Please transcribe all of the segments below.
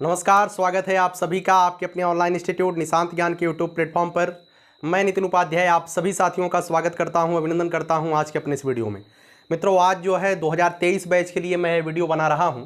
नमस्कार, स्वागत है आप सभी का आपके अपने ऑनलाइन इंस्टीट्यूट निशांत ज्ञान के यूट्यूब प्लेटफॉर्म पर। मैं नितिन उपाध्याय आप सभी साथियों का स्वागत करता हूं, अभिनंदन करता हूं आज के अपने इस वीडियो में। मित्रों, आज जो है 2023 बैच के लिए मैं वीडियो बना रहा हूं।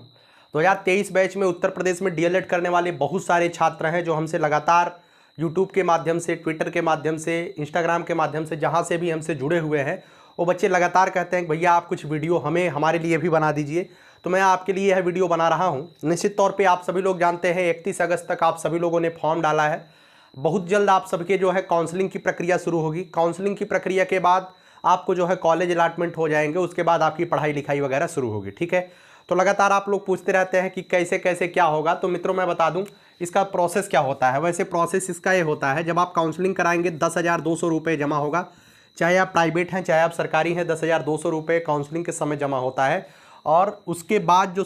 2023 बैच में उत्तर प्रदेश में डीएलएड करने वाले बहुत सारे छात्र हैं जो हमसे लगातार यूट्यूब के माध्यम से, ट्विटर के माध्यम से, इंस्टाग्राम के माध्यम से, जहाँ से भी हमसे जुड़े हुए हैं, वो बच्चे लगातार कहते हैं कि भैया आप कुछ वीडियो हमारे लिए भी बना दीजिए। तो मैं आपके लिए यह वीडियो बना रहा हूं। निश्चित तौर पे आप सभी लोग जानते हैं 31 अगस्त तक आप सभी लोगों ने फॉर्म डाला है। बहुत जल्द आप सबके जो है काउंसलिंग की प्रक्रिया शुरू होगी। काउंसलिंग की प्रक्रिया के बाद आपको जो है कॉलेज अलॉटमेंट हो जाएंगे, उसके बाद आपकी पढ़ाई लिखाई वगैरह शुरू होगी। ठीक है, तो लगातार आप लोग पूछते रहते हैं कि कैसे कैसे क्या होगा। तो मित्रों मैं बता दूं इसका प्रोसेस क्या होता है। वैसे प्रोसेस इसका ये होता है, जब आप काउंसलिंग कराएंगे 10,200 रुपये जमा होगा। चाहे आप प्राइवेट हैं चाहे आप सरकारी हैं, 10,200 रुपये काउंसलिंग के समय जमा होता है। और उसके बाद जो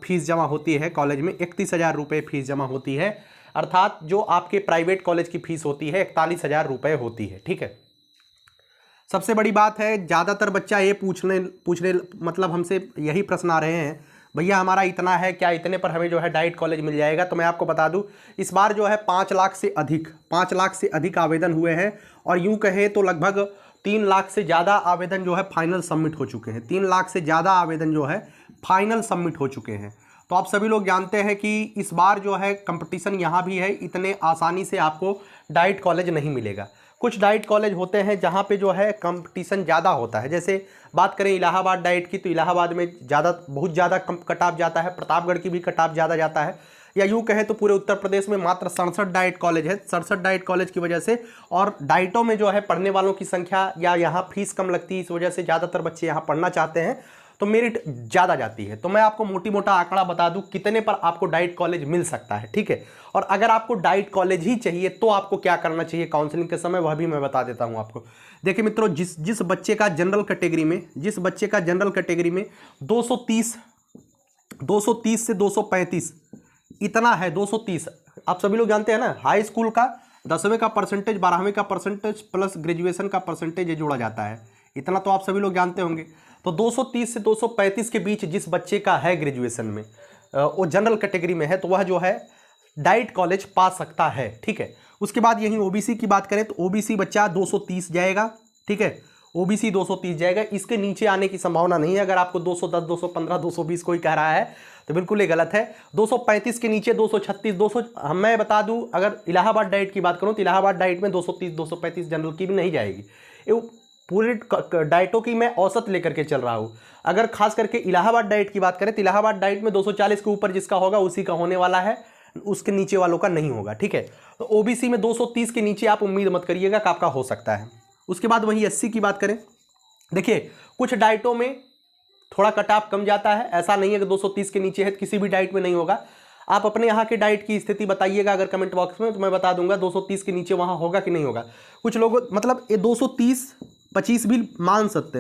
फीस जमा होती है कॉलेज में 31,000 रुपये फीस जमा होती है। अर्थात जो आपके प्राइवेट कॉलेज की फीस होती है 41,000 रुपये होती है। ठीक है, सबसे बड़ी बात है, ज़्यादातर बच्चा ये पूछने मतलब हमसे यही प्रश्न आ रहे हैं, भैया हमारा इतना है, क्या इतने पर हमें जो है डाइट कॉलेज मिल जाएगा। तो मैं आपको बता दूं इस बार जो है 5 लाख से अधिक आवेदन हुए हैं। और यूं कहें तो लगभग 3 लाख से ज़्यादा आवेदन जो है फाइनल सबमिट हो चुके हैं। 3 लाख से ज़्यादा आवेदन जो है फाइनल सबमिट हो चुके हैं। तो आप सभी लोग जानते हैं कि इस बार जो है कंपटीशन यहाँ भी है, इतने आसानी से आपको डाइट कॉलेज नहीं मिलेगा। कुछ डाइट कॉलेज होते हैं जहाँ पे जो है कंपटीशन ज़्यादा होता है। जैसे बात करें इलाहाबाद डाइट की, तो इलाहाबाद में बहुत ज़्यादा कट ऑफ जाता है। प्रतापगढ़ की भी कट ऑफ ज़्यादा जाता है। या यूँ कहें तो पूरे उत्तर प्रदेश में मात्र 67 डाइट कॉलेज है। 67 डाइट कॉलेज की वजह से और डाइटों में जो है पढ़ने वालों की संख्या या यहाँ फीस कम लगती है, इस वजह से ज़्यादातर बच्चे यहाँ पढ़ना चाहते हैं, तो मेरिट ज़्यादा जाती है। तो मैं आपको मोटा आंकड़ा बता दूं कितने पर आपको डाइट कॉलेज मिल सकता है। ठीक है, और अगर आपको डाइट कॉलेज ही चाहिए तो आपको क्या करना चाहिए काउंसलिंग के समय, वह भी मैं बता देता हूं आपको। देखिए मित्रों, जिस बच्चे का जनरल कैटेगरी में 230 से 235 इतना है, 230 आप सभी लोग जानते हैं ना, हाई स्कूल का 10वीं का परसेंटेज, 12वीं का परसेंटेज प्लस ग्रेजुएशन का परसेंटेज ये जोड़ा जाता है। इतना तो आप सभी लोग जानते होंगे। तो 230 से 235 के बीच जिस बच्चे का है ग्रेजुएशन में, वो जनरल कैटेगरी में है, तो वह जो है डाइट कॉलेज पा सकता है। ठीक है, उसके बाद यहीं ओबीसी की बात करें तो ओबीसी बच्चा 230 जाएगा। ठीक है, ओबीसी 230 जाएगा, इसके नीचे आने की संभावना नहीं है। अगर आपको 210, 215, 220 कोई कह रहा है तो बिल्कुल ये गलत है। 235 के नीचे 236, 200 मैं बता दूं, अगर इलाहाबाद डाइट की बात करूं तो इलाहाबाद डाइट में 230, 235 जनरल की भी नहीं जाएगी। पूरे डाइटों की मैं औसत लेकर के चल रहा हूं। अगर खास करके इलाहाबाद डाइट की बात करें तो इलाहाबाद डाइट में 240 के ऊपर जिसका होगा उसी का होने वाला है, उसके नीचे वालों का नहीं होगा। ठीक है, तो ओबीसी में 230 के नीचे आप उम्मीद मत करिएगा कि आपका हो सकता है। उसके बाद वहीं एससी की बात करें, देखिए कुछ डाइटों में थोड़ा कट ऑफ कम जाता है। ऐसा नहीं है कि 230 के नीचे है तो किसी भी डाइट में नहीं होगा। आप अपने यहाँ के डाइट की स्थिति बताइएगा अगर कमेंट बॉक्स में, तो मैं बता दूंगा 230 के नीचे वहाँ होगा कि नहीं होगा। कुछ लोग मतलब ये 230-25 भी मान सकते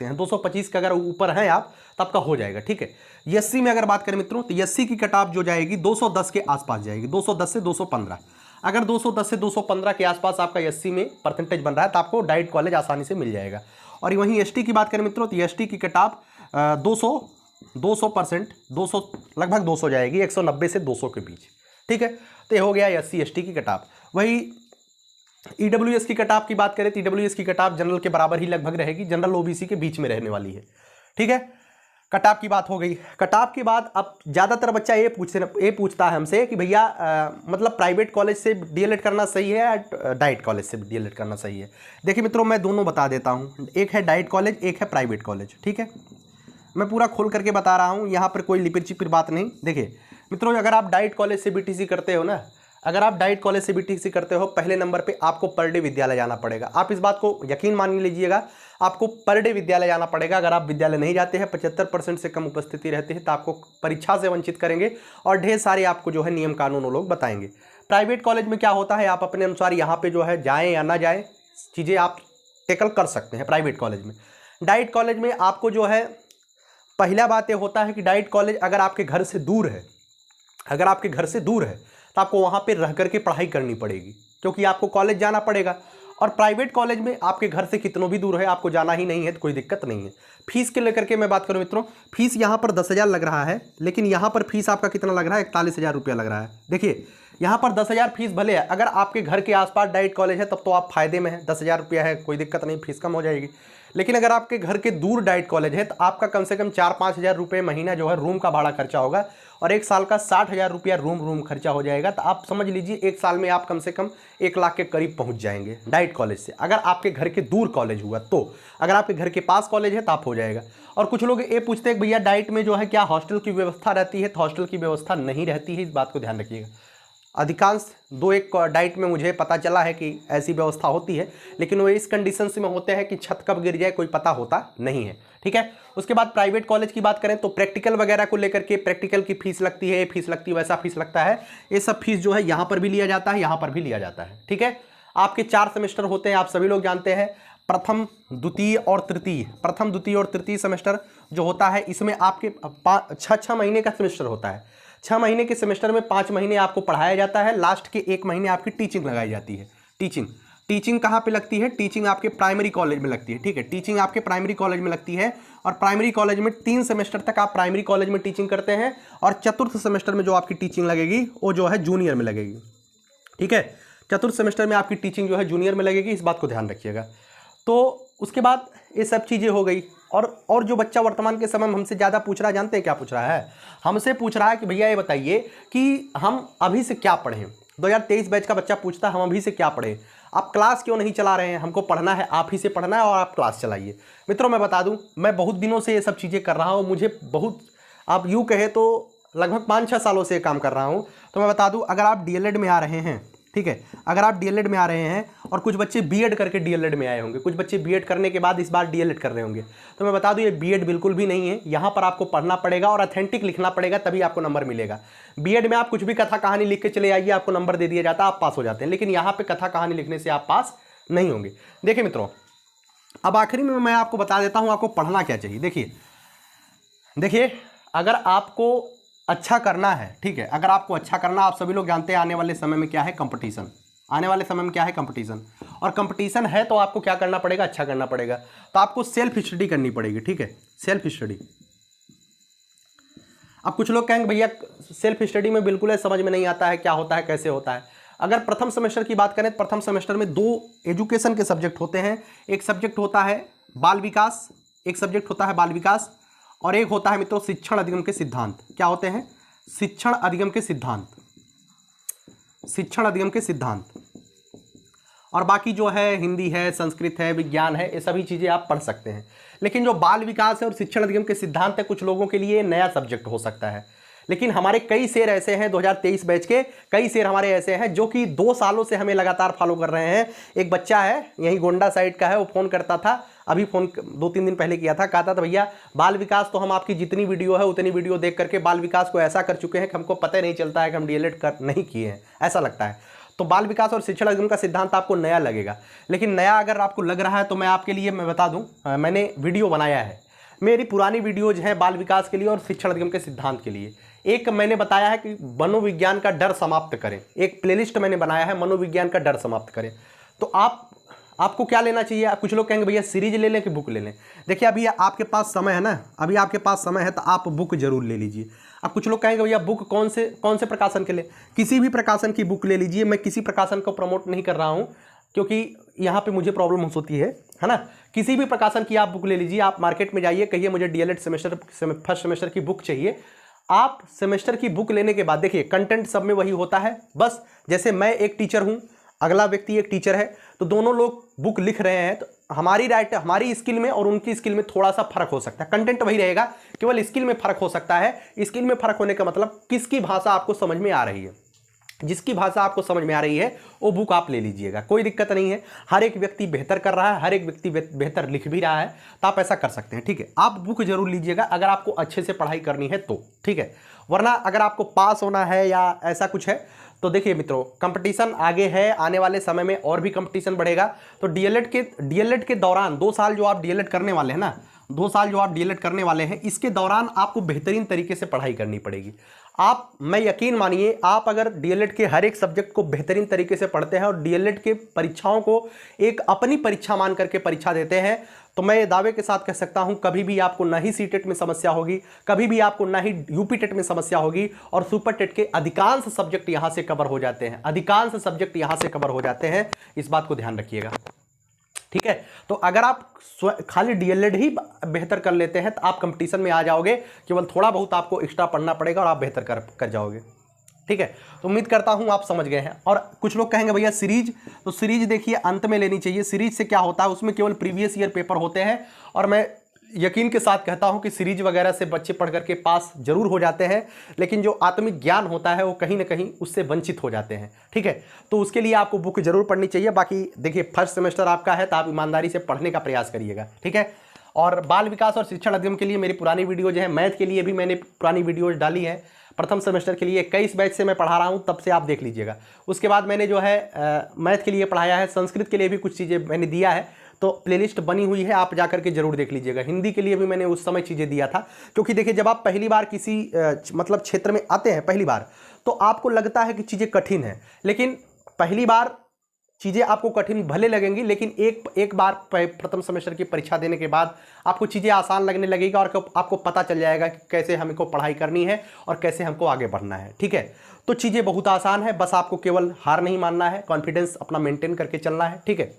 हैं। 225 के अगर ऊपर हैं आप तो आपका हो जाएगा। ठीक है, एससी में अगर बात करें मित्रों तो एससी की कट ऑफ जो जाएगी 210 के आसपास जाएगी, 210 से 215। अगर 210 से 215 के आसपास आपका एससी में परसेंटेज बन रहा है तो आपको डाइट कॉलेज आसानी से मिल जाएगा। और वहीं एसटी की बात करें मित्रों तो एसटी की कट ऑफ 200% लगभग 200 जाएगी, 190 से 200 के बीच। ठीक है, तो ये हो गया एससी एसटी की कट ऑफ। वही ईडब्ल्यूएस की कट ऑफ की बात करें तो ईडब्ल्यूएस की कट ऑफ जनरल के बराबर ही लगभग रहेगी, जनरल ओबीसी के बीच में रहने वाली है। ठीक है, कट ऑफ की बात हो गई। कट ऑफ के बाद अब ज़्यादातर बच्चा ये पूछता है हमसे कि भैया मतलब प्राइवेट कॉलेज से डीएलएड करना सही है या डाइट कॉलेज से डीएलएड करना सही है। देखिए मित्रों, मैं दोनों बता देता हूँ, एक है डाइट कॉलेज, एक है प्राइवेट कॉलेज। ठीक है, मैं पूरा खोल करके बता रहा हूँ, यहाँ पर कोई लिपिर चिपिर बात नहीं। देखिए मित्रों, अगर आप डाइट कॉलेज से बीटीसी करते हो ना, पहले नंबर पे आपको पर डे विद्यालय जाना पड़ेगा। आप इस बात को यकीन मान लीजिएगा, आपको पर डे विद्यालय जाना पड़ेगा। अगर आप विद्यालय नहीं जाते हैं, 75% से कम उपस्थिति रहती है, तो आपको परीक्षा से वंचित करेंगे और ढेर सारे आपको जो है नियम कानून वो लोग बताएंगे। प्राइवेट कॉलेज में क्या होता है, आप अपने अनुसार यहाँ पे जो है जाएँ या ना जाएँ, चीज़ें आप टेकल कर सकते हैं प्राइवेट कॉलेज में। डाइट कॉलेज में आपको जो है पहला बात ये होता है कि डाइट कॉलेज अगर आपके घर से दूर है, तो आपको वहाँ पे रह करके पढ़ाई करनी पड़ेगी, क्योंकि आपको कॉलेज जाना पड़ेगा। और प्राइवेट कॉलेज में आपके घर से कितनों भी दूर है, आपको जाना ही नहीं है तो कोई दिक्कत नहीं है। फीस के लेकर के मैं बात करूं मित्रों, फीस यहाँ पर 10,000 लग रहा है, लेकिन यहाँ पर फीस आपका कितना लग रहा है, 41,000 रुपया लग रहा है। देखिए यहाँ पर 10,000 फीस भले है, अगर आपके घर के आसपास डाइट कॉलेज है तब तो आप फायदे में हैं, 10,000 रुपया है, कोई दिक्कत नहीं, फीस कम हो जाएगी। लेकिन अगर आपके घर के दूर डाइट कॉलेज है तो आपका कम से कम 4-5 हज़ार रुपये महीना जो है रूम का भाड़ा खर्चा होगा, और 1 साल का 60,000 रुपया रूम खर्चा हो जाएगा। तो आप समझ लीजिए 1 साल में आप कम से कम 1 लाख के करीब पहुंच जाएंगे डाइट कॉलेज से, अगर आपके घर के दूर कॉलेज हुआ तो। अगर आपके घर के पास कॉलेज है तो आप हो जाएगा। और कुछ लोग ये पूछते हैं भैया डाइट में जो है क्या हॉस्टल की व्यवस्था रहती है, तो हॉस्टल की व्यवस्था नहीं रहती है, इस बात को ध्यान रखिएगा। अधिकांश 2-1 डाइट में मुझे पता चला है कि ऐसी व्यवस्था होती है, लेकिन वो इस कंडीशन में होते हैं कि छत कब गिर जाए कोई पता होता नहीं है, ठीक है। उसके बाद प्राइवेट कॉलेज की बात करें तो प्रैक्टिकल वगैरह को लेकर के प्रैक्टिकल की फीस लगती है, ये फीस लगती है, वैसा फीस लगता है। ये सब फीस जो है यहाँ पर भी लिया जाता है, यहाँ पर भी लिया जाता है, ठीक है। आपके 4 सेमेस्टर होते हैं, आप सभी लोग जानते हैं, प्रथम, द्वितीय और तृतीय। प्रथम, द्वितीय और तृतीय सेमेस्टर जो होता है इसमें आपके 6 महीने का सेमेस्टर होता है। 6 महीने के सेमेस्टर में 5 महीने आपको पढ़ाया जाता है, लास्ट के 1 महीने आपकी टीचिंग लगाई जाती है। टीचिंग कहाँ पे लगती है, टीचिंग आपके प्राइमरी कॉलेज में लगती है, ठीक है। टीचिंग आपके प्राइमरी कॉलेज में लगती है, और प्राइमरी कॉलेज में 3 सेमेस्टर तक आप प्राइमरी कॉलेज में टीचिंग करते हैं, और चतुर्थ सेमेस्टर में जो आपकी टीचिंग लगेगी वो जो है जूनियर में लगेगी, ठीक है। चतुर्थ सेमेस्टर में आपकी टीचिंग जो है जूनियर में लगेगी, इस बात को ध्यान रखिएगा। तो उसके बाद ये सब चीज़ें हो गई। और जो बच्चा वर्तमान के समय में हमसे ज़्यादा पूछ रहा है, जानते हैं क्या पूछ रहा है, हमसे पूछ रहा है कि भैया ये बताइए कि हम अभी से क्या पढ़ें। 2023 बैच का बच्चा पूछता है हम अभी से क्या पढ़ें, आप क्लास क्यों नहीं चला रहे हैं, हमको पढ़ना है, आप ही से पढ़ना है और आप क्लास चलाइए। मित्रों मैं बता दूं, मैं बहुत दिनों से ये सब चीज़ें कर रहा हूँ, मुझे बहुत, आप यूँ कहे तो लगभग 5-6 सालों से काम कर रहा हूँ। तो मैं बता दूँ, अगर आप DLED में आ रहे हैं, ठीक है, अगर आप DLED में आ रहे हैं, और कुछ बच्चे B.Ed करके DLED में आए होंगे, कुछ बच्चे B.Ed करने के बाद इस बार DLED कर रहे होंगे, तो मैं बता दूं ये B.Ed बिल्कुल भी नहीं है। यहाँ पर आपको पढ़ना पड़ेगा और ऑथेंटिक लिखना पड़ेगा, तभी आपको नंबर मिलेगा। B.Ed में आप कुछ भी कथा कहानी लिख के चले आइए, आपको नंबर दे दिया जाता है, आप पास हो जाते हैं, लेकिन यहाँ पर कथा कहानी लिखने से आप पास नहीं होंगे। देखिए मित्रों, अब आखिरी में मैं आपको बता देता हूँ आपको पढ़ना क्या चाहिए। देखिए अगर आपको अच्छा करना है, ठीक है, अगर आपको अच्छा करना, आप सभी लोग जानते हैं आने वाले समय में क्या है, कंपटीशन। आने वाले समय में क्या है, कंपटीशन। और कंपटीशन है तो आपको क्या करना पड़ेगा, अच्छा करना पड़ेगा। तो आपको सेल्फ स्टडी करनी पड़ेगी, ठीक है, सेल्फ स्टडी। अब कुछ लोग कहेंगे भैया सेल्फ स्टडी में बिल्कुल समझ में नहीं आता है, क्या होता है, कैसे होता है। अगर प्रथम सेमेस्टर की बात करें तो प्रथम सेमेस्टर में 2 एजुकेशन के सब्जेक्ट होते हैं। एक सब्जेक्ट होता है बाल विकास, और एक होता है मित्रों शिक्षण अधिगम के सिद्धांत। क्या होते हैं, शिक्षण अधिगम के सिद्धांत। और बाकी जो है हिंदी है, संस्कृत है, विज्ञान है, ये सभी चीज़ें आप पढ़ सकते हैं। लेकिन जो बाल विकास है और शिक्षण अधिगम के सिद्धांत है, कुछ लोगों के लिए नया सब्जेक्ट हो सकता है। लेकिन हमारे कई शेर ऐसे हैं, 2023 बैच के कई शेर हमारे ऐसे हैं जो कि 2 सालों से हमें लगातार फॉलो कर रहे हैं। एक बच्चा है यहीं गोंडा साइड का है, वो फ़ोन करता था, अभी फ़ोन 2-3 दिन पहले किया था, कहता था भैया बाल विकास तो हम आपकी जितनी वीडियो है उतनी वीडियो देख करके बाल विकास को ऐसा कर चुके हैं कि हमको पता ही नहीं चलता है कि हम DLED कर नहीं किए हैं, ऐसा लगता है। तो बाल विकास और शिक्षण अधिगम का सिद्धांत आपको नया लगेगा, लेकिन नया अगर आपको लग रहा है तो मैं आपके लिए मैं बता दूं, मैंने वीडियो बनाया है। मेरी पुरानी वीडियोज हैं बाल विकास के लिए और शिक्षण अधिगम के सिद्धांत के लिए। एक मैंने बताया है कि मनोविज्ञान का डर समाप्त करें, एक प्लेलिस्ट मैंने बनाया है मनोविज्ञान का डर समाप्त करें। तो आपको क्या लेना चाहिए। कुछ लोग कहेंगे भैया सीरीज ले लें कि बुक ले लें। देखिए अभी आपके पास समय है ना, अभी आपके पास समय है तो आप बुक जरूर ले लीजिए। अब कुछ लोग कहेंगे भैया बुक कौन से प्रकाशन के लिए, किसी भी प्रकाशन की बुक ले लीजिए। मैं किसी प्रकाशन को प्रमोट नहीं कर रहा हूँ क्योंकि यहाँ पे मुझे प्रॉब्लम होती है ना। किसी भी प्रकाशन की आप बुक ले लीजिए, आप मार्केट में जाइए, कहिए मुझे DLED फर्स्ट सेमेस्टर की बुक चाहिए। आप सेमेस्टर की बुक लेने के बाद देखिए कंटेंट सब में वही होता है, बस जैसे मैं एक टीचर हूँ, अगला व्यक्ति एक टीचर है, तो दोनों लोग बुक लिख रहे हैं, तो हमारी स्किल में और उनकी स्किल में थोड़ा सा फर्क हो सकता है। कंटेंट वही रहेगा, केवल स्किल में फर्क हो सकता है। स्किल में फर्क होने का मतलब किसकी भाषा आपको समझ में आ रही है। जिसकी भाषा आपको समझ में आ रही है वो बुक आप ले लीजिएगा, कोई दिक्कत नहीं है। हर एक व्यक्ति बेहतर कर रहा है, हर एक व्यक्ति बेहतर लिख भी रहा है, तो आप ऐसा कर सकते हैं, ठीक है। आप बुक जरूर लीजिएगा अगर आपको अच्छे से पढ़ाई करनी है तो, ठीक है। वरना अगर आपको पास होना है या ऐसा कुछ है तो देखिए मित्रों कंपटीशन आगे है, आने वाले समय में और भी कंपटीशन बढ़ेगा। तो DLED के दौरान 2 साल जो आप DLED करने वाले हैं ना, 2 साल जो आप DLED करने वाले हैं, इसके दौरान आपको बेहतरीन तरीके से पढ़ाई करनी पड़ेगी। मैं यकीन मानिए, आप अगर डीएलएड के हर एक सब्जेक्ट को बेहतरीन तरीके से पढ़ते हैं और डीएलएड के परीक्षाओं को एक अपनी परीक्षा मान करके परीक्षा देते हैं, तो मैं ये दावे के साथ कह सकता हूं कभी भी आपको ना ही सीटेट में समस्या होगी, कभी भी आपको ना ही यूपी टेट में समस्या होगी। और सुपर टेट के अधिकांश सब्जेक्ट यहां से कवर हो जाते हैं, अधिकांश सब्जेक्ट यहां से कवर हो जाते हैं, इस बात को ध्यान रखिएगा, ठीक है। तो अगर आप खाली डीएलएड ही बेहतर कर लेते हैं तो आप कंपटीशन में आ जाओगे, केवल थोड़ा बहुत आपको एक्स्ट्रा पढ़ना पड़ेगा और आप बेहतर कर जाओगे, ठीक है। तो उम्मीद करता हूं आप समझ गए हैं। और कुछ लोग कहेंगे भैया सीरीज, तो सीरीज देखिए अंत में लेनी चाहिए। सीरीज से क्या होता है, उसमें केवल प्रीवियस ईयर पेपर होते हैं, और मैं यकीन के साथ कहता हूं कि सीरीज वगैरह से बच्चे पढ़ करके पास जरूर हो जाते हैं, लेकिन जो आत्मिक ज्ञान होता है वो कहीं ना कहीं उससे वंचित हो जाते हैं, ठीक है। तो उसके लिए आपको बुक जरूर पढ़नी चाहिए। बाकी देखिए फर्स्ट सेमेस्टर आपका है तो आप ईमानदारी से पढ़ने का प्रयास करिएगा, ठीक है। और बाल विकास और शिक्षण अधिगम के लिए मेरी पुरानी वीडियो जो है, मैथ के लिए भी मैंने पुरानी वीडियोज डाली है। प्रथम सेमेस्टर के लिए 21 बैच से मैं पढ़ा रहा हूं, तब से आप देख लीजिएगा। उसके बाद मैंने जो है मैथ के लिए पढ़ाया है, संस्कृत के लिए भी कुछ चीज़ें मैंने दिया है, तो प्लेलिस्ट बनी हुई है, आप जाकर के जरूर देख लीजिएगा। हिंदी के लिए भी मैंने उस समय चीज़ें दिया था, क्योंकि देखिए जब आप पहली बार किसी मतलब क्षेत्र में आते हैं पहली बार, तो आपको लगता है कि चीज़ें कठिन है, लेकिन पहली बार चीज़ें आपको कठिन भले लगेंगी, लेकिन एक बार प्रथम सेमेस्टर की परीक्षा देने के बाद आपको चीज़ें आसान लगने लगेगा और आपको पता चल जाएगा कि कैसे हमको पढ़ाई करनी है और कैसे हमको आगे बढ़ना है, ठीक है। तो चीज़ें बहुत आसान है, बस आपको केवल हार नहीं मानना है, कॉन्फिडेंस अपना मेंटेन करके चलना है, ठीक है।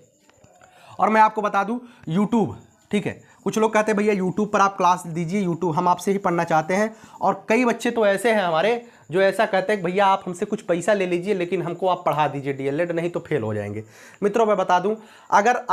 और मैं आपको बता दूं यूट्यूब, ठीक है, कुछ लोग कहते हैं भैया यूट्यूब पर आप क्लास दीजिए, यूट्यूब हम आपसे ही पढ़ना चाहते हैं। और कई बच्चे तो ऐसे हैं हमारे जो ऐसा कहते हैं भैया आप हमसे कुछ पैसा ले लीजिए, लेकिन हमको आप पढ़ा दीजिए डीएलएड, नहीं तो फेल हो जाएंगे। मित्रों मैं बता दूं, अगर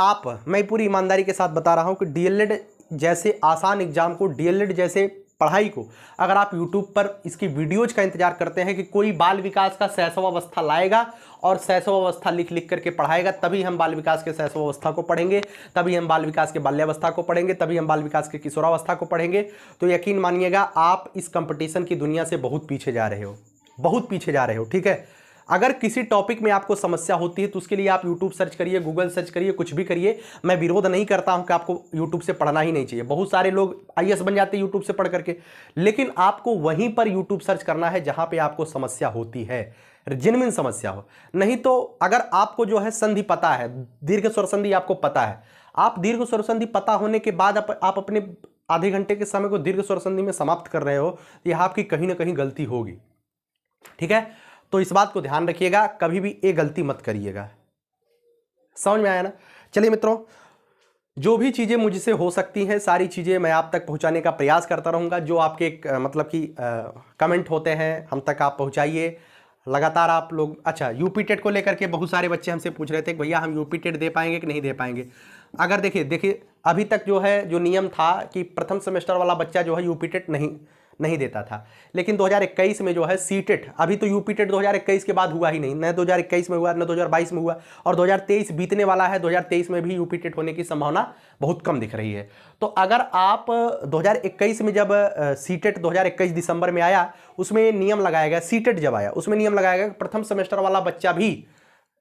मैं पूरी ईमानदारी के साथ बता रहा हूं कि डीएलएड जैसे आसान एग्जाम को, डीएलएड जैसे पढ़ाई को, अगर आप YouTube पर इसकी वीडियोज का इंतजार करते हैं कि कोई बाल विकास का शैशवावस्था लाएगा और शैशवावस्था लिख लिख करके पढ़ाएगा, तभी हम बाल विकास के शैशवावस्था को पढ़ेंगे, तभी हम बाल विकास के बाल्यावस्था को पढ़ेंगे, तभी हम बाल विकास के किशोरावस्था को पढ़ेंगे, तो यकीन मानिएगा आप इस कंपटीशन की दुनिया से बहुत पीछे जा रहे हो, बहुत पीछे जा रहे हो, ठीक है। अगर किसी टॉपिक में आपको समस्या होती है तो उसके लिए आप YouTube सर्च करिए, गूगल सर्च करिए, कुछ भी करिए। मैं विरोध नहीं करता हूं कि आपको YouTube से पढ़ना ही नहीं चाहिए, बहुत सारे लोग IAS बन जाते हैं YouTube से पढ़ करके, लेकिन आपको वहीं पर YouTube सर्च करना है जहां पे आपको समस्या होती है, जेन्युइन समस्या हो। नहीं तो अगर आपको जो है संधि पता है, दीर्घ स्वर संधि आपको पता है, आप दीर्घ स्वर संधि पता होने के बाद आप अपने आधे घंटे के समय को दीर्घ स्वर संधि में समाप्त कर रहे हो, तो यह आपकी कहीं ना कहीं गलती होगी, ठीक है। तो इस बात को ध्यान रखिएगा, कभी भी ये गलती मत करिएगा, समझ में आया ना। चलिए मित्रों, जो भी चीज़ें मुझसे हो सकती हैं सारी चीज़ें मैं आप तक पहुंचाने का प्रयास करता रहूँगा। जो आपके मतलब कि कमेंट होते हैं हम तक आप पहुंचाइए लगातार आप लोग। अच्छा, यूपी टेट को लेकर के बहुत सारे बच्चे हमसे पूछ रहे थे कि भैया हम यूपी टेट दे पाएंगे कि नहीं दे पाएंगे। अगर देखिए अभी तक जो है जो नियम था कि प्रथम सेमेस्टर वाला बच्चा जो है यूपी टेट नहीं देता था, लेकिन 2021 में जो है सीटेट, अभी तो यूपी टेट 2021 के बाद हुआ ही नहीं, न 2021 में हुआ न 2022 में हुआ, और 2023 बीतने वाला है, 2023 में भी यूपी टेट होने की संभावना बहुत कम दिख रही है। तो अगर आप 2021 में जब सीटेट 2021 दिसंबर में आया, उसमें नियम लगाया गया, सीटेट जब आया उसमें नियम लगाया गया प्रथम सेमेस्टर वाला बच्चा भी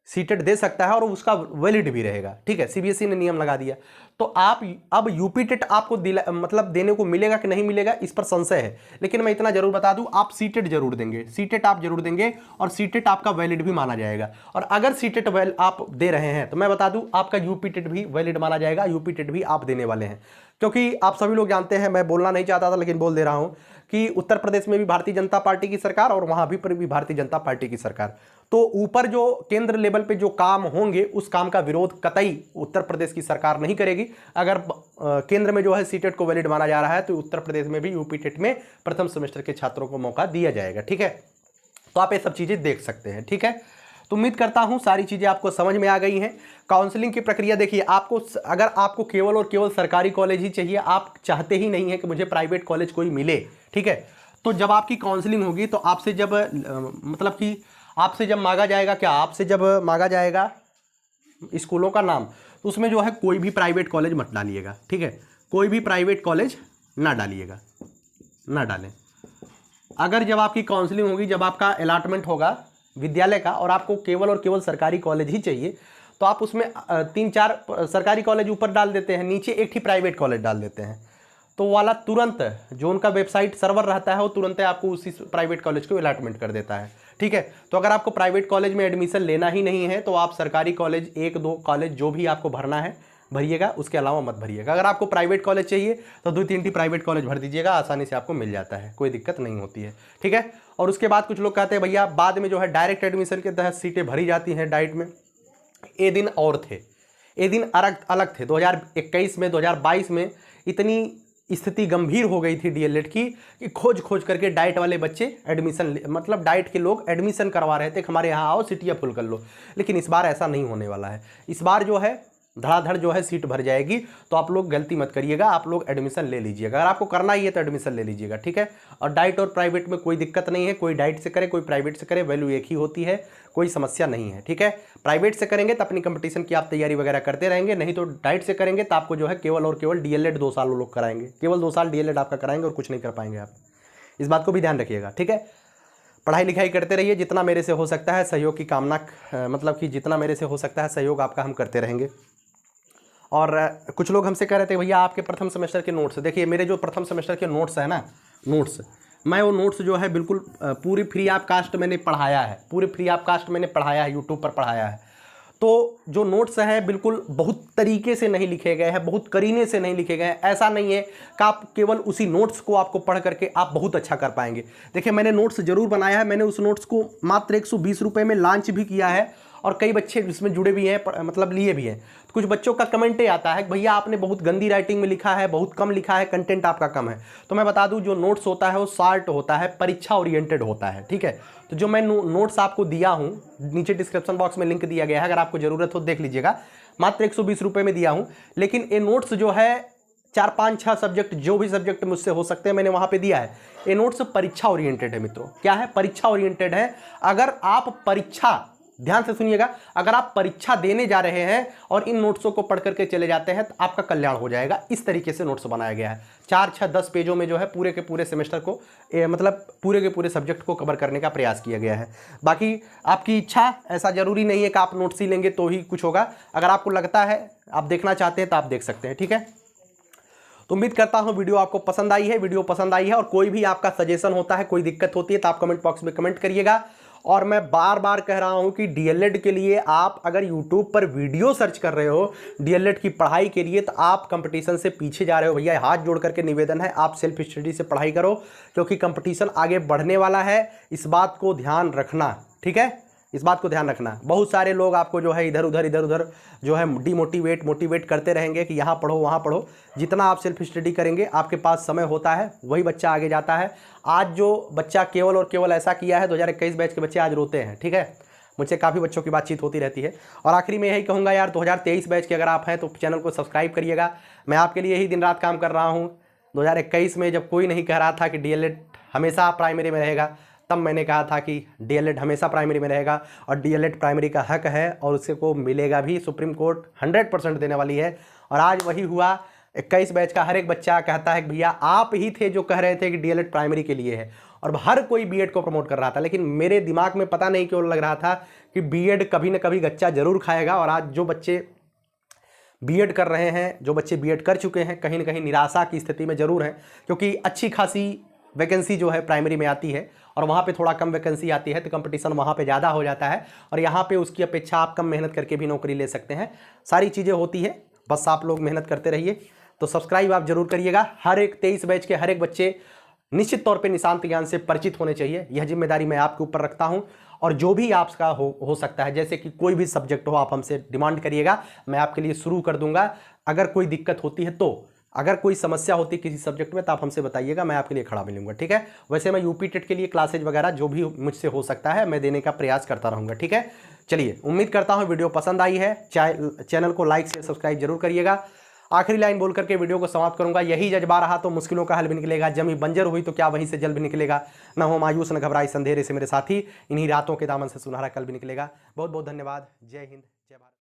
सीटेट दे सकता है और उसका वैलिड भी रहेगा, ठीक है। सीबीएसई ने नियम लगा दिया। तो आप अब यूपी टेट आपको मतलब देने को मिलेगा कि नहीं मिलेगा इस पर संशय है, लेकिन मैं इतना जरूर बता दूं, आप सीटेट जरूर देंगे, सीटेट आप जरूर देंगे और सीटेट आपका वैलिड भी माना जाएगा। और अगर सीटेट आप दे रहे हैं तो मैं बता दूं आपका यूपी टेट भी वैलिड माना जाएगा, यूपी टेट भी आप देने वाले हैं। क्योंकि आप सभी लोग जानते हैं, मैं बोलना नहीं चाहता था लेकिन बोल दे रहा हूं कि उत्तर प्रदेश में भी भारतीय जनता पार्टी की सरकार और वहां भी भारतीय जनता पार्टी की सरकार, तो ऊपर जो केंद्र लेवल पे जो काम होंगे उस काम का विरोध कतई उत्तर प्रदेश की सरकार नहीं करेगी। अगर केंद्र में जो है सीटेट को वैलिड माना जा रहा है तो उत्तर प्रदेश में भी यूपी टेट में प्रथम सेमेस्टर के छात्रों को मौका दिया जाएगा, ठीक है। तो आप ये सब चीजें देख सकते हैं, ठीक है। तो उम्मीद करता हूं सारी चीजें आपको समझ में आ गई हैं। काउंसलिंग की प्रक्रिया देखिए, आपको अगर आपको केवल और केवल सरकारी कॉलेज ही चाहिए, आप चाहते ही नहीं है कि मुझे प्राइवेट कॉलेज कोई मिले, ठीक है, तो जब आपकी काउंसलिंग होगी तो आपसे जब मतलब कि आपसे जब मांगा जाएगा, क्या आपसे जब मांगा जाएगा स्कूलों का नाम, तो उसमें जो है कोई भी प्राइवेट कॉलेज मत डालिएगा, ठीक है, कोई भी प्राइवेट कॉलेज ना डालिएगा, ना डालें। अगर जब आपकी काउंसलिंग होगी, जब आपका अलॉटमेंट होगा विद्यालय का और आपको केवल और केवल सरकारी कॉलेज ही चाहिए, तो आप उसमें 3-4 सरकारी कॉलेज ऊपर डाल देते हैं, नीचे एक ही प्राइवेट कॉलेज डाल देते हैं। तो वाला तुरंत जो उनका वेबसाइट सर्वर रहता है वो तुरंत आपको उसी प्राइवेट कॉलेज को अलॉटमेंट कर देता है। ठीक है, तो अगर आपको प्राइवेट कॉलेज में एडमिशन लेना ही नहीं है तो आप सरकारी कॉलेज 1-2 कॉलेज जो भी आपको भरना है भरिएगा, उसके अलावा मत भरिएगा। अगर आपको प्राइवेट कॉलेज चाहिए तो 2-3 प्राइवेट कॉलेज भर दीजिएगा, आसानी से आपको मिल जाता है, कोई दिक्कत नहीं होती है। ठीक है, और उसके बाद कुछ लोग कहते हैं भैया बाद में जो है डायरेक्ट एडमिशन के तहत सीटें भरी जाती हैं डाइट में। ये दिन और थे, ये दिन अलग थे। 2021 में 2022 में इतनी स्थिति गंभीर हो गई थी डीएलएड की कि खोज खोज करके डाइट वाले बच्चे एडमिशन मतलब डाइट के लोग एडमिशन करवा रहे थे कि हमारे यहाँ आओ सीटियाँ फुल कर लो। लेकिन इस बार ऐसा नहीं होने वाला है। इस बार जो है धड़ाधड़ जो है सीट भर जाएगी। तो आप लोग गलती मत करिएगा, आप लोग एडमिशन ले लीजिएगा। अगर आपको करना ही है तो एडमिशन ले लीजिएगा। ठीक है, और डाइट और प्राइवेट में कोई दिक्कत नहीं है, कोई डाइट से करे कोई प्राइवेट से करे, वैल्यू एक ही होती है, कोई समस्या नहीं है। ठीक है, प्राइवेट से करेंगे तो अपनी कंपटीशन की आप तैयारी वगैरह करते रहेंगे, नहीं तो डाइट से करेंगे तो आपको जो है केवल और केवल डीएलएड 2 साल वो लोग कराएंगे, केवल 2 साल डीएलएड आपका कराएंगे और कुछ नहीं कर पाएंगे आप। इस बात को भी ध्यान रखिएगा। ठीक है, पढ़ाई लिखाई करते रहिए, जितना मेरे से हो सकता है सहयोग की कामना, मतलब कि जितना मेरे से हो सकता है सहयोग आपका हम करते रहेंगे। और कुछ लोग हमसे कह रहे थे भैया आपके प्रथम सेमेस्टर के नोट्स, देखिए मेरे जो प्रथम सेमेस्टर के नोट्स है ना, नोट्स मैं वो नोट्स जो है बिल्कुल पूरी फ्री ऑफ कास्ट मैंने पढ़ाया है, पूरी फ्री ऑफ कास्ट मैंने पढ़ाया है, यूट्यूब पर पढ़ाया है। तो जो नोट्स हैं बिल्कुल बहुत तरीके से नहीं लिखे गए हैं, बहुत करीने से नहीं लिखे गए हैं। ऐसा नहीं है कि आप केवल उसी नोट्स को आपको पढ़ करके आप बहुत अच्छा कर पाएंगे। देखिए मैंने नोट्स ज़रूर बनाया है, मैंने उस नोट्स को मात्र 120 रुपये में लॉन्च भी किया है और कई बच्चे इसमें जुड़े भी हैं, मतलब लिए भी हैं। तो कुछ बच्चों का कमेंट ये आता है कि भैया आपने बहुत गंदी राइटिंग में लिखा है, बहुत कम लिखा है, कंटेंट आपका कम है। तो मैं बता दूं जो नोट्स होता है वो शार्ट होता है, परीक्षा ओरिएंटेड होता है। ठीक है, तो जो मैं नोट्स आपको दिया हूं, नीचे डिस्क्रिप्शन बॉक्स में लिंक दिया गया है, अगर आपको ज़रूरत हो देख लीजिएगा। मात्र 120 रुपये में दिया हूँ, लेकिन ये नोट्स जो है 4-5-6 सब्जेक्ट, जो भी सब्जेक्ट मुझसे हो सकते हैं मैंने वहाँ पे दिया है। ये नोट्स परीक्षा ओरिएंटेड है मित्रों। क्या है? परीक्षा ओरिएंटेड है। अगर आप परीक्षा, ध्यान से सुनिएगा, अगर आप परीक्षा देने जा रहे हैं और इन नोट्सों को पढ़ करके चले जाते हैं तो आपका कल्याण हो जाएगा। इस तरीके से नोट्स बनाया गया है। 4-6-10 पेजों में जो है पूरे के पूरे सेमेस्टर को मतलब पूरे के पूरे सब्जेक्ट को कवर करने का प्रयास किया गया है। बाकी आपकी इच्छा, ऐसा जरूरी नहीं है कि आप नोट्स ही लेंगे तो ही कुछ होगा। अगर आपको लगता है, आप देखना चाहते हैं तो आप देख सकते हैं। ठीक है, तो उम्मीद करता हूं वीडियो आपको पसंद आई है। वीडियो पसंद आई है और कोई भी आपका सजेशन होता है, कोई दिक्कत होती है तो आप कमेंट बॉक्स में कमेंट करिएगा। और मैं बार बार कह रहा हूं कि डीएलएड के लिए आप अगर यूट्यूब पर वीडियो सर्च कर रहे हो डीएलएड की पढ़ाई के लिए, तो आप कंपटीशन से पीछे जा रहे हो। भैया हाथ जोड़ करके निवेदन है, आप सेल्फ स्टडी से पढ़ाई करो, क्योंकि कंपटीशन आगे बढ़ने वाला है। इस बात को ध्यान रखना। ठीक है, इस बात को ध्यान रखना। बहुत सारे लोग आपको जो है इधर उधर जो है मोटिवेट करते रहेंगे कि यहाँ पढ़ो वहाँ पढ़ो। जितना आप सेल्फ स्टडी करेंगे, आपके पास समय होता है, वही बच्चा आगे जाता है। आज जो बच्चा केवल और केवल ऐसा किया है, 2021 बैच के बच्चे आज रोते हैं। ठीक है, मुझसे काफ़ी बच्चों की बातचीत होती रहती है। और आखिरी में यही कहूँगा यार, 2023 बैच के अगर आप हैं तो चैनल को सब्सक्राइब करिएगा। मैं आपके लिए यही दिन रात काम कर रहा हूँ। 2021 में जब कोई नहीं कह रहा था कि डीएलएड हमेशा प्राइमरी में रहेगा, तब मैंने कहा था कि डीएलएड हमेशा प्राइमरी में रहेगा और डीएलएड प्राइमरी का हक है और उसे को मिलेगा भी। सुप्रीम कोर्ट 100% देने वाली है और आज वही हुआ। 21 बैच का हर एक बच्चा कहता है कि भैया आप ही थे जो कह रहे थे कि डीएलएड प्राइमरी के लिए है, और हर कोई बीएड को प्रमोट कर रहा था। लेकिन मेरे दिमाग में पता नहीं क्यों लग रहा था कि बीएड कभी ना कभी गच्चा जरूर खाएगा। और आज जो बच्चे बीएड कर रहे हैं, जो बच्चे बीएड कर चुके हैं, कहीं ना कहीं निराशा की स्थिति में जरूर हैं, क्योंकि अच्छी खासी वैकेंसी जो है प्राइमरी में आती है और वहाँ पे थोड़ा कम वैकेंसी आती है, तो कंपटीशन वहाँ पे ज़्यादा हो जाता है और यहाँ पे उसकी अपेक्षा आप कम मेहनत करके भी नौकरी ले सकते हैं। सारी चीज़ें होती है, बस आप लोग मेहनत करते रहिए। तो सब्सक्राइब आप जरूर करिएगा। हर एक 23 बैच के हर एक बच्चे निश्चित तौर पर निशांत ज्ञान से परिचित होने चाहिए। यह जिम्मेदारी मैं आपके ऊपर रखता हूँ। और जो भी आपका हो सकता है, जैसे कि कोई भी सब्जेक्ट हो, आप हमसे डिमांड करिएगा, मैं आपके लिए शुरू कर दूंगा। अगर कोई दिक्कत होती है, तो अगर कोई समस्या होती है किसी सब्जेक्ट में, तो आप हमसे बताइएगा, मैं आपके लिए खड़ा मिलूंगा। ठीक है, वैसे मैं यूपी टेट के लिए क्लासेज वगैरह जो भी मुझसे हो सकता है मैं देने का प्रयास करता रहूँगा। ठीक है, चलिए, उम्मीद करता हूँ वीडियो पसंद आई है। चैनल को लाइक से सब्सक्राइब जरूर करिएगा। आखिरी लाइन बोल करके वीडियो को समाप्त करूंगा। यही जज्बा रहा तो मुश्किलों का हल भी निकलेगा। जमी बंजर हुई तो क्या वहीं से जल भी निकलेगा। न हो मायूस न घबराई अंधेरे से मेरे साथी, इन्हीं रातों के दामन से सुनहरा कल भी निकलेगा। बहुत बहुत धन्यवाद। जय हिंद, जय भारत।